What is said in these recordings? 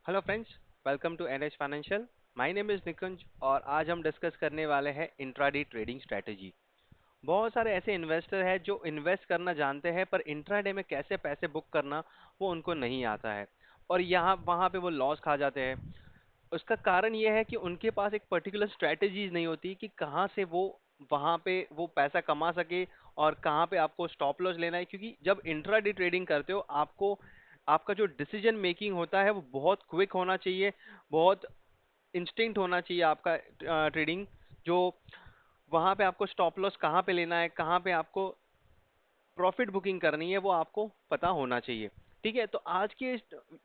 Hello friends, welcome to NH financial. My name is Nikunj और आज हम डिस्कस करने वाले हैं इंट्राडे ट्रेडिंग स्ट्रेटजी। बहुत सारे ऐसे इन्वेस्टर हैं जो इन्वेस्ट करना जानते हैं पर इंट्राडे में कैसे पैसे बुक करना वो उनको नहीं आता है और यहाँ वहाँ पे वो लॉस खा जाते हैं। उसका कारण ये है कि उनके पास एक पर्टिकुलर स्ट्रेटजीज नहीं होती कि कहाँ से वो वहाँ पे वो पैसा कमा सके और कहाँ पे आपको स्टॉप लॉस लेना है, क्योंकि जब इंट्राडे ट्रेडिंग करते हो आपको आपका जो डिसीजन मेकिंग होता है वो बहुत क्विक होना चाहिए, बहुत इंस्टिंक्ट होना चाहिए आपका ट्रेडिंग। जो वहाँ पे आपको स्टॉप लॉस कहाँ पे लेना है, कहाँ पे आपको प्रॉफिट बुकिंग करनी है, वो आपको पता होना चाहिए। ठीक है, तो आज के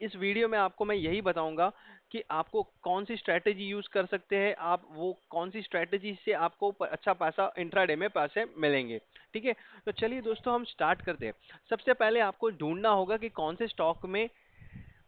इस वीडियो में आपको मैं यही बताऊंगा कि आपको कौन सी स्ट्रैटेजी यूज कर सकते हैं, आप वो कौन सी स्ट्रैटेजी से आपको अच्छा पैसा इंट्राडे में पैसे मिलेंगे। ठीक है, तो चलिए दोस्तों हम स्टार्ट करते हैं। सबसे पहले आपको ढूंढना होगा कि कौन से स्टॉक में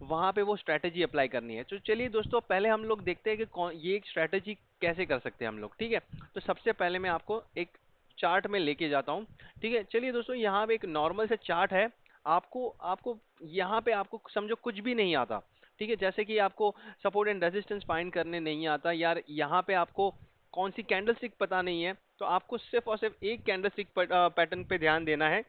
वहां पे वो स्ट्रैटेजी अप्लाई करनी है। तो चलिए दोस्तों पहले हम लोग देखते हैं कि कौन ये एक स्ट्रैटेजी कैसे कर सकते हैं हम लोग। ठीक है, तो सबसे पहले मैं आपको एक चार्ट में लेके जाता हूँ। ठीक है, चलिए दोस्तों यहाँ पे एक नॉर्मल से चार्ट है। आपको आपको यहाँ पे आपको समझो कुछ भी नहीं आता। ठीक है, जैसे कि आपको सपोर्ट एंड रेजिस्टेंस फाइंड करने नहीं आता यार, यहाँ पे आपको कौन सी कैंडलस्टिक पता नहीं है, तो आपको सिर्फ और सिर्फ एक कैंडलस्टिक पैटर्न पे ध्यान देना है।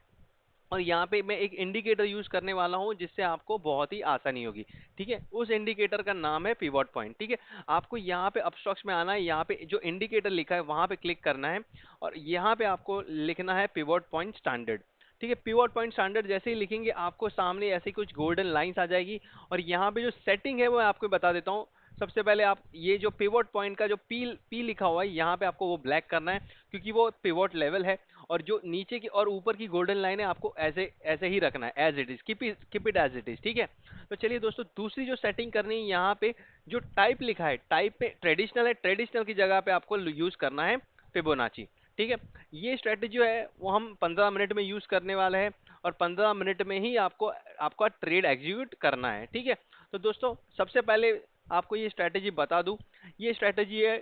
और यहाँ पे मैं एक इंडिकेटर यूज करने वाला हूँ जिससे आपको बहुत ही आसानी होगी। ठीक है, उस इंडिकेटर का नाम है पिवट पॉइंट। ठीक है, आपको यहाँ पे अपस्टॉक्स में आना है, यहाँ पे जो इंडिकेटर लिखा है वहां पे क्लिक करना है और यहाँ पे आपको लिखना है पिवट पॉइंट स्टैंडर्ड। ठीक है, पिवट पॉइंट स्टैंडर्ड जैसे ही लिखेंगे आपको सामने ऐसी कुछ गोल्डन लाइंस आ जाएगी और यहाँ पे जो सेटिंग है वो मैं आपको बता देता हूँ। सबसे पहले आप ये जो पिवट पॉइंट का जो पी पी लिखा हुआ है यहाँ पे आपको वो ब्लैक करना है, क्योंकि वो पिवट लेवल है। और जो नीचे की और ऊपर की गोल्डन लाइन है आपको ऐसे ऐसे ही रखना है, as it is, keep it as it is. ठीक है, तो चलिए दोस्तों दूसरी जो सेटिंग करनी है, यहाँ पे जो टाइप लिखा है, टाइप पे ट्रेडिशनल है, ट्रेडिशनल की जगह पे आपको यूज करना है फिबोनाची। ठीक है, ये स्ट्रेटेजी जो है वो हम 15 मिनट में यूज करने वाले हैं और 15 मिनट में ही आपको आपका ट्रेड एग्जीक्यूट करना है। ठीक है, तो दोस्तों सबसे पहले आपको ये स्ट्रेटेजी बता दूं, ये स्ट्रेटेजी है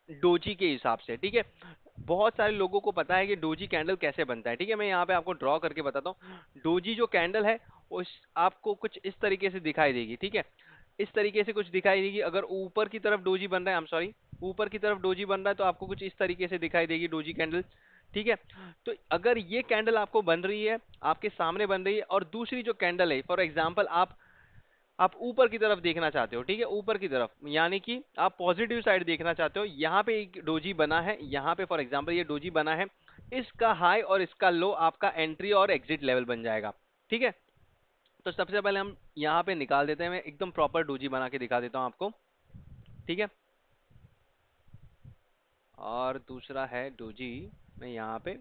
डोजी के हिसाब से। ठीक है, बहुत सारे लोगों को पता है कि डोजी कैंडल कैसे बनता है। ठीक है, मैं यहाँ पे आपको ड्रॉ करके बताता हूँ। डोजी जो कैंडल है उस आपको कुछ इस तरीके से दिखाई देगी। ठीक है, इस तरीके से कुछ दिखाई देगी। अगर ऊपर की तरफ डोजी बन रहा है, आई एम सॉरी, ऊपर की तरफ डोजी बन रहा है तो आपको कुछ इस तरीके से दिखाई देगी डोजी कैंडल। ठीक है, तो अगर ये कैंडल आपको बन रही है, आपके सामने बन रही है, और दूसरी जो कैंडल है फॉर एग्जाम्पल आप ऊपर की तरफ देखना चाहते हो। ठीक है, ऊपर की तरफ यानी कि आप पॉजिटिव साइड देखना चाहते हो, यहाँ पे एक डोजी बना है, यहाँ पे फॉर एग्जांपल ये डोजी बना है, इसका हाई और इसका लो आपका एंट्री और एग्जिट लेवल बन जाएगा। ठीक है, तो सबसे पहले हम यहाँ पे निकाल देते हैं, मैं एकदम प्रॉपर डोजी बना के दिखा देता हूँ आपको। ठीक है, और दूसरा है डोजी, मैं यहाँ पे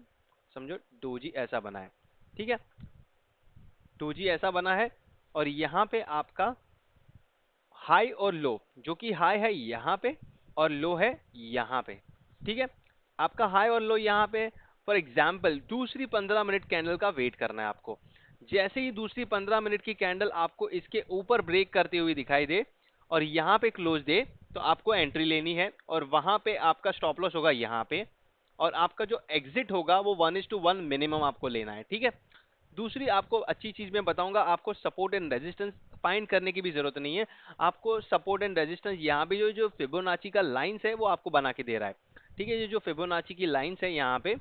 समझो डोजी ऐसा बना है। ठीक है, डोजी ऐसा बना है और यहाँ पे आपका हाई और लो, जो कि हाई है यहाँ पे और लो है यहाँ पे। ठीक है, आपका हाई और लो यहाँ पे। फॉर एग्जाम्पल दूसरी 15 मिनट कैंडल का वेट करना है आपको। जैसे ही दूसरी 15 मिनट की कैंडल आपको इसके ऊपर ब्रेक करते हुए दिखाई दे और यहाँ पे क्लोज दे, तो आपको एंट्री लेनी है और वहां पे आपका स्टॉप लॉस होगा यहाँ पे, और आपका जो एग्जिट होगा वो 1:1 मिनिमम आपको लेना है। ठीक है, दूसरी आपको अच्छी चीज मैं बताऊंगा, आपको सपोर्ट एंड रेजिस्टेंस फाइंड करने की भी जरूरत नहीं है। आपको सपोर्ट एंड रेजिस्टेंस यहाँ पे जो जो फिबोनाची का लाइंस है वो आपको बना के दे रहा है। ठीक है, ये जो फिबोनाची की लाइंस है यहाँ पे,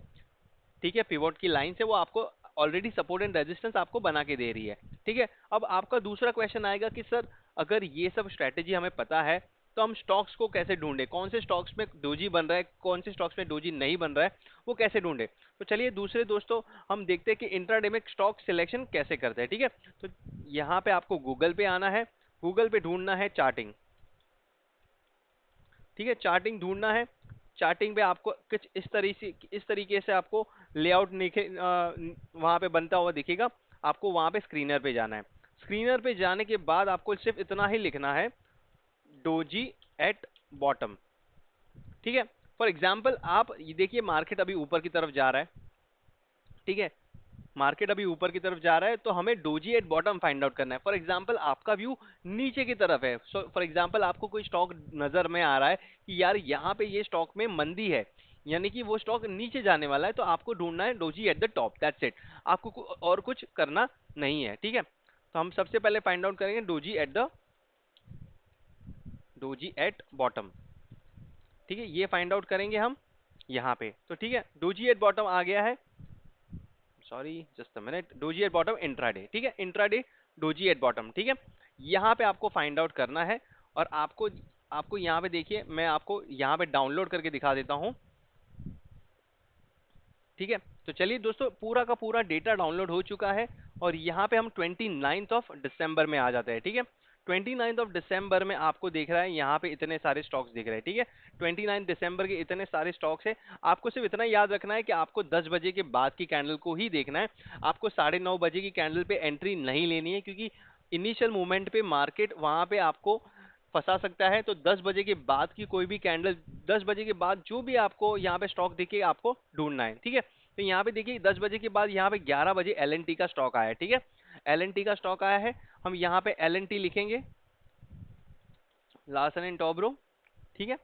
ठीक है, पिवोट की लाइंस है वो आपको ऑलरेडी सपोर्ट एंड रेजिस्टेंस आपको बना के दे रही है। ठीक है, अब आपका दूसरा क्वेश्चन आएगा कि सर अगर ये सब स्ट्रेटेजी हमें पता है तो हम स्टॉक्स को कैसे ढूंढे, कौन से स्टॉक्स में डोजी बन रहा है, कौन से स्टॉक्स में डोजी नहीं बन रहा है, वो कैसे ढूंढे। तो चलिए दूसरे दोस्तों हम देखते हैं कि इंट्राडे में स्टॉक सिलेक्शन कैसे करते हैं। ठीक है, तो यहाँ पे आपको गूगल पे आना है, गूगल पे ढूंढना है चार्टिंग। ठीक है, चार्टिंग ढूंढना है। चार्टिंग पे आपको कुछ इस तरीके से आपको लेआउट वहां पे बनता हुआ दिखेगा। आपको वहां पे स्क्रीनर पे जाना है। स्क्रीनर पे जाने के बाद आपको सिर्फ इतना ही लिखना है, डोजी एट बॉटम। ठीक है, फॉर एग्जाम्पल आप ये देखिए मार्केट अभी ऊपर की तरफ जा रहा है। ठीक है, मार्केट अभी ऊपर की तरफ जा रहा है तो हमें doji at bottom find out करना है। फॉर एग्जांपल आपका व्यू नीचे की तरफ है, सो फॉर एग्जांपल आपको कोई स्टॉक नजर में आ रहा है कि यार यहाँ पे ये स्टॉक में मंदी है, यानी कि वो स्टॉक नीचे जाने वाला है, तो आपको ढूंढना है doji at the top, that's it. आपको और कुछ करना नहीं है। ठीक है, तो हम सबसे पहले फाइंड आउट करेंगे doji at the doji at bottom. ठीक है, ये फाइंड आउट करेंगे हम यहाँ पे। तो ठीक है, डोजी एट बॉटम आ गया है, sorry just a minute, doji at bottom intraday. ठीक है, इंट्राडे डोजी एट बॉटम। ठीक है, यहाँ पे आपको फाइंड आउट करना है और आपको आपको यहाँ पे देखिए, मैं आपको यहाँ पे डाउनलोड करके दिखा देता हूँ। ठीक है, तो चलिए दोस्तों, पूरा का पूरा डेटा डाउनलोड हो चुका है और यहाँ पे हम 29th ऑफ दिसंबर में आ जाते हैं। ठीक है, 29th ऑफ दिसंबर में आपको दिख रहा है यहाँ पे इतने सारे स्टॉक्स दिख रहे हैं। ठीक है, 29 दिसंबर के इतने सारे स्टॉक्स है। आपको सिर्फ इतना याद रखना है कि आपको 10 बजे के बाद की कैंडल को ही देखना है। आपको 9:30 बजे की कैंडल पे एंट्री नहीं लेनी है, क्योंकि इनिशियल मूवमेंट पे मार्केट वहां पे आपको फंसा सकता है। तो 10 बजे के बाद की कोई भी कैंडल, 10 बजे के बाद जो भी आपको यहाँ पे स्टॉक दिखे आपको ढूंढना है। ठीक है, तो यहाँ पे देखिए 10 बजे के बाद यहाँ पे 11 बजे एल का स्टॉक आया है। ठीक है, एल का स्टॉक आया है, हम यहाँ पे एल लिखेंगे, लार्सन एंड टोब्रो। ठीक है,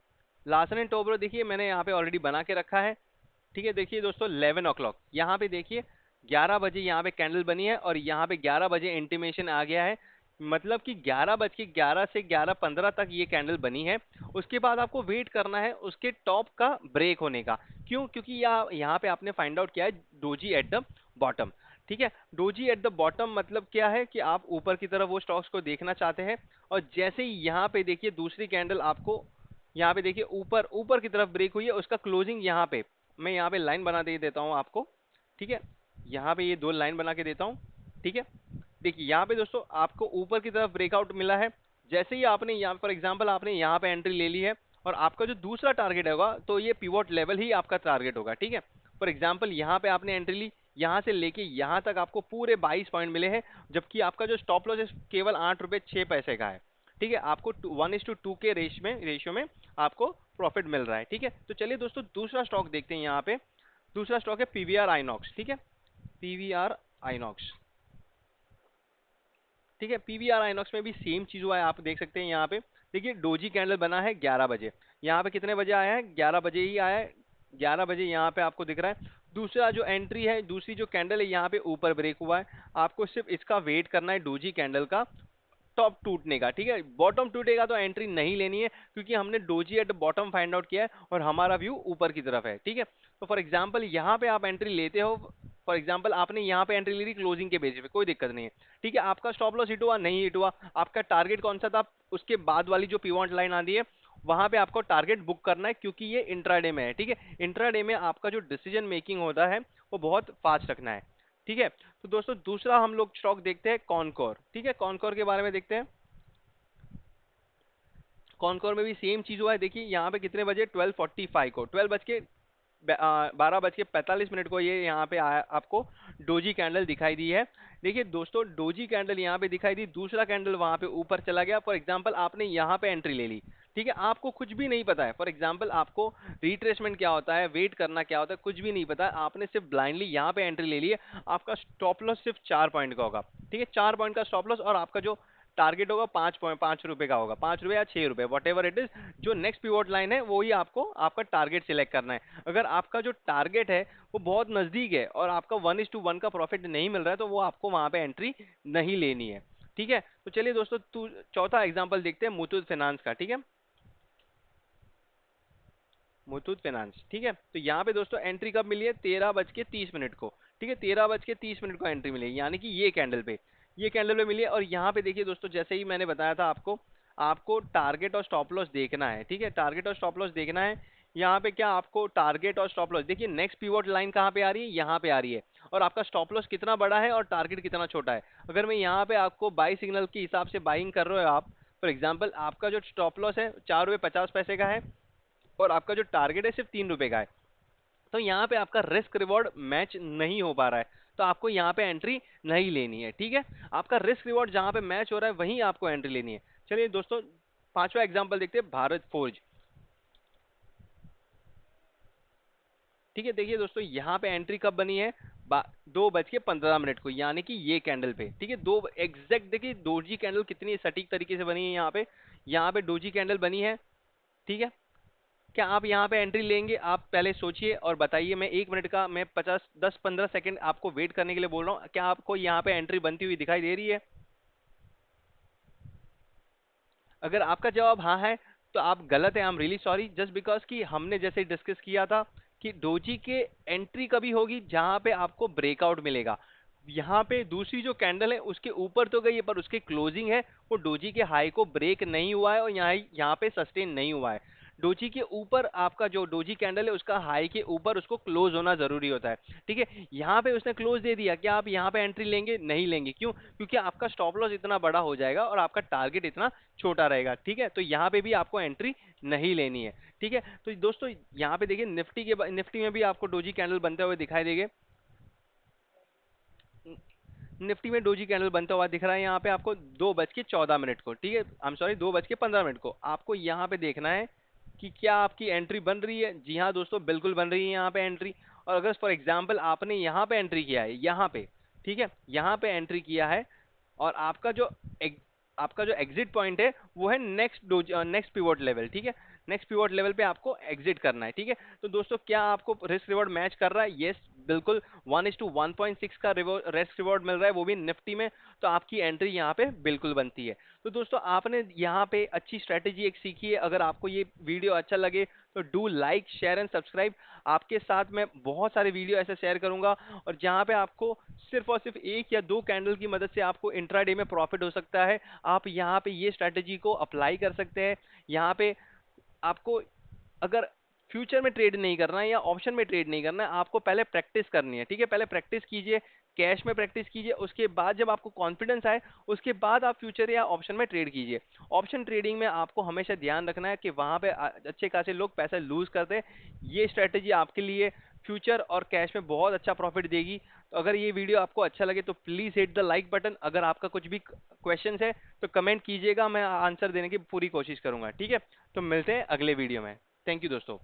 लार्सन एंड टोब्रो देखिए मैंने यहाँ पे ऑलरेडी बना के रखा है। ठीक है, देखिए दोस्तों 11 o'clock यहाँ पे देखिए 11 बजे यहाँ पे कैंडल बनी है और यहाँ पे 11 बजे इंटीमेशन आ गया है। मतलब कि 11 से 11:15 तक ये कैंडल बनी है। उसके बाद आपको वेट करना है उसके टॉप का ब्रेक होने का। क्यों? क्योंकि यहाँ पे आपने फाइंड आउट किया है डोजी एट द बॉटम। ठीक है, डोजी एट द बॉटम मतलब क्या है कि आप ऊपर की तरफ वो स्टॉक्स को देखना चाहते हैं और जैसे ही यहाँ पे देखिए दूसरी कैंडल आपको यहाँ पे देखिए ऊपर ऊपर की तरफ ब्रेक हुई है, उसका क्लोजिंग यहाँ पे, मैं यहाँ पे लाइन बना दे देता हूँ आपको। ठीक है, यहाँ पे ये दो लाइन बना के देता हूँ। ठीक है, देखिए यहाँ पे दोस्तों आपको ऊपर की तरफ ब्रेकआउट मिला है। जैसे ही आपने यहाँ फॉर एग्जांपल आपने यहाँ पे एंट्री ले ली है और आपका जो दूसरा टारगेट होगा तो ये पिवोट लेवल ही आपका टारगेट होगा। ठीक है, फॉर एग्जांपल यहाँ पे आपने एंट्री ली, यहाँ से लेके यहाँ तक आपको पूरे 22 पॉइंट मिले हैं, जबकि आपका जो स्टॉप लॉस है केवल 8 रुपये 6 पैसे का है। ठीक है, आपको 1:2 के रेशियो में आपको प्रॉफिट मिल रहा है। ठीक है, तो चलिए दोस्तों दूसरा स्टॉक देखते हैं। यहाँ पे दूसरा स्टॉक है पीवीआर आइनॉक्स। ठीक है, पीवीआर आइनॉक्स। ठीक है, पीवीआर आइनॉक्स में भी सेम चीज हुआ है, आप देख सकते हैं यहाँ पे देखिए डोजी कैंडल बना है 11 बजे। यहाँ पे कितने बजे आया है? 11 बजे ही आया है। 11 बजे यहाँ पे आपको दिख रहा है। दूसरा जो एंट्री है, दूसरी जो कैंडल है यहाँ पे ऊपर ब्रेक हुआ है, आपको सिर्फ इसका वेट करना है डोजी कैंडल का टॉप टूटने का। ठीक है, बॉटम टूटेगा तो एंट्री नहीं लेनी है, क्योंकि हमने doji at bottom find out किया है और हमारा व्यू ऊपर की तरफ है। ठीक है, तो फॉर एग्जांपल यहाँ पे आप एंट्री लेते हो, फॉर एग्जांपल आपने यहाँ पे एंट्री ली थी क्लोजिंग के बेसिस पे, कोई दिक्कत नहीं है। ठीक है, आपका स्टॉप लॉस हिट हुआ नहीं हिट हुआ, आपका टारगेट कौन सा था? उसके बाद वाली जो पीवॉट लाइन आती है वहां पे आपको टारगेट बुक करना है, क्योंकि ये इंट्राडे में है। ठीक है, इंट्राडे में आपका जो डिसीजन मेकिंग होता है वो बहुत फास्ट रखना है। ठीक है, तो दोस्तों दूसरा हम लोग स्टॉक देखते हैं कॉनकोर। ठीक है, कॉनकोर के बारे में देखते हैं। कॉनकोर में भी सेम चीज हुआ है। देखिए यहाँ पे कितने बजे? 12:45 को, 12:45 को ये यहाँ पे आया, आपको डोजी कैंडल दिखाई दी है। देखिए दोस्तों डोजी कैंडल यहाँ पे दिखाई दी, दूसरा कैंडल वहां पे ऊपर चला गया। फॉर एग्जांपल आपने यहाँ पे एंट्री ले ली। ठीक है, आपको कुछ भी नहीं पता है, फॉर एग्जांपल आपको रिट्रेसमेंट क्या होता है, वेट करना क्या होता है, कुछ भी नहीं पता है, आपने सिर्फ ब्लाइंडली यहाँ पे एंट्री ले ली है। आपका स्टॉप लॉस सिर्फ 4 पॉइंट का होगा। ठीक है, 4 पॉइंट का स्टॉप लॉस और आपका जो टारगेट होगा 5 रुपए का होगा, 5 रुपए या 6 रुपए, वट एवर इट इज। जो नेक्स्ट पिवोट लाइन है वो ही आपको आपका टारगेट सिलेक्ट करना है। अगर आपका जो टारगेट है वो बहुत नजदीक है और आपका 1:1 का प्रॉफिट नहीं मिल रहा है, तो वो आपको वहां पे एंट्री नहीं लेनी है। ठीक है, तो चलिए दोस्तों चौथा एग्जाम्पल देखते हैं मुथूट फाइनेंस का। ठीक है, मुथूट फाइनेंस। ठीक है, तो यहाँ पे दोस्तों एंट्री कब मिली है? 13:30 को। ठीक है, 13:30 को एंट्री मिली है, यानी कि ये कैंडल पे, ये कैंडल पे मिली है। और यहाँ पे देखिए दोस्तों, जैसे ही मैंने बताया था आपको, आपको टारगेट और स्टॉप लॉस देखना है। ठीक है, टारगेट और स्टॉप लॉस देखना है। यहाँ पे क्या आपको टारगेट और स्टॉप लॉस देखिए, नेक्स्ट पिवोट लाइन कहाँ पे आ रही है? यहाँ पे आ रही है। और आपका स्टॉप लॉस कितना बड़ा है और टारगेट कितना छोटा है? अगर मैं यहाँ पे आपको बाई सिग्नल के हिसाब से बाइंग कर रहे हो आप, फॉर एग्जाम्पल आपका जो स्टॉप लॉस है 4 रुपये 50 पैसे का है और आपका जो टारगेट है सिर्फ 3 रुपए का है, तो यहाँ पे आपका रिस्क रिवॉर्ड मैच नहीं हो पा रहा है, तो आपको यहाँ पे एंट्री नहीं लेनी है। ठीक है, आपका रिस्क रिवॉर्ड जहाँ पे मैच हो रहा है वहीं आपको एंट्री लेनी है। चलिए दोस्तों पांचवा एग्जांपल देखते हैं, भारत फोर्ज। ठीक है, देखिए दोस्तों यहाँ पे एंट्री कब बनी है? 2:15 को, यानी कि ये कैंडल पे। ठीक है, दो एग्जैक्ट देखिए डोजी कैंडल कितनी सटीक तरीके से बनी है। यहाँ पे डोजी कैंडल बनी है। ठीक है, क्या आप यहाँ पे एंट्री लेंगे? आप पहले सोचिए और बताइए। मैं 1 मिनट का, मैं 10-15 सेकंड आपको वेट करने के लिए बोल रहा हूँ। क्या आपको यहाँ पे एंट्री बनती हुई दिखाई दे रही है? अगर आपका जवाब हाँ है तो आप गलत है, I am really sorry, just because कि हमने जैसे डिस्कस किया था कि डोजी के एंट्री कभी होगी जहां पे आपको ब्रेकआउट मिलेगा। यहाँ पे दूसरी जो कैंडल है उसके ऊपर तो गई है पर उसके क्लोजिंग है वो डोजी के हाई को ब्रेक नहीं हुआ है और यहाँ पे सस्टेन नहीं हुआ है। डोजी के ऊपर आपका जो डोजी कैंडल है उसका हाई के ऊपर उसको क्लोज होना जरूरी होता है। ठीक है, यहाँ पे उसने क्लोज दे दिया, क्या आप यहाँ पे एंट्री लेंगे? नहीं लेंगे। क्यों? क्योंकि आपका स्टॉप लॉस इतना बड़ा हो जाएगा और आपका टारगेट इतना छोटा रहेगा। ठीक है, तो यहाँ पे भी आपको एंट्री नहीं लेनी है। ठीक है, तो दोस्तों यहाँ पे देखिए निफ्टी में भी आपको डोजी कैंडल बनते हुए दिखाई देंगे। निफ्टी में डोजी कैंडल बनता हुआ दिख रहा है यहाँ पे आपको 2:14 को। ठीक है, आई एम सॉरी, 2:15 को आपको यहाँ पे देखना है कि क्या आपकी एंट्री बन रही है। जी हाँ दोस्तों, बिल्कुल बन रही है यहाँ पे एंट्री। और अगर फॉर एग्जाम्पल आपने यहाँ पे एंट्री किया है, यहाँ पे, ठीक है, यहाँ पे एंट्री किया है और आपका जो एग्जिट पॉइंट है वो है नेक्स्ट पिवोट लेवल। ठीक है, नेक्स्ट पिवोट लेवल पे आपको एग्जिट करना है। ठीक है, तो दोस्तों क्या आपको रिस्क रिवॉर्ड मैच कर रहा है? यस, बिल्कुल 1:1.6 का रिस्क रिवॉर्ड मिल रहा है, वो भी निफ्टी में। तो आपकी एंट्री यहाँ पे बिल्कुल बनती है। तो दोस्तों आपने यहाँ पे अच्छी स्ट्रेटेजी एक सीखी है। अगर आपको ये वीडियो अच्छा लगे तो do like, share and subscribe. आपके साथ मैं बहुत सारे वीडियो ऐसे शेयर करूंगा और जहाँ पे आपको सिर्फ और सिर्फ एक या दो कैंडल की मदद से आपको इंट्राडे में प्रॉफिट हो सकता है। आप यहाँ पे ये स्ट्रेटेजी को अप्लाई कर सकते हैं। यहाँ पे आपको अगर फ्यूचर में ट्रेड नहीं करना है या ऑप्शन में ट्रेड नहीं करना है, आपको पहले प्रैक्टिस करनी है। ठीक है, पहले प्रैक्टिस कीजिए, कैश में प्रैक्टिस कीजिए, उसके बाद जब आपको कॉन्फिडेंस आए उसके बाद आप फ्यूचर या ऑप्शन में ट्रेड कीजिए। ऑप्शन ट्रेडिंग में आपको हमेशा ध्यान रखना है कि वहां पे अच्छे खासे लोग पैसा लूज करते हैं। ये स्ट्रेटेजी आपके लिए फ्यूचर और कैश में बहुत अच्छा प्रॉफिट देगी। तो अगर ये वीडियो आपको अच्छा लगे तो please hit the like button. अगर आपका कुछ भी क्वेश्चन है तो कमेंट कीजिएगा, मैं आंसर देने की पूरी कोशिश करूंगा। ठीक है, तो मिलते हैं अगले वीडियो में। थैंक यू दोस्तों।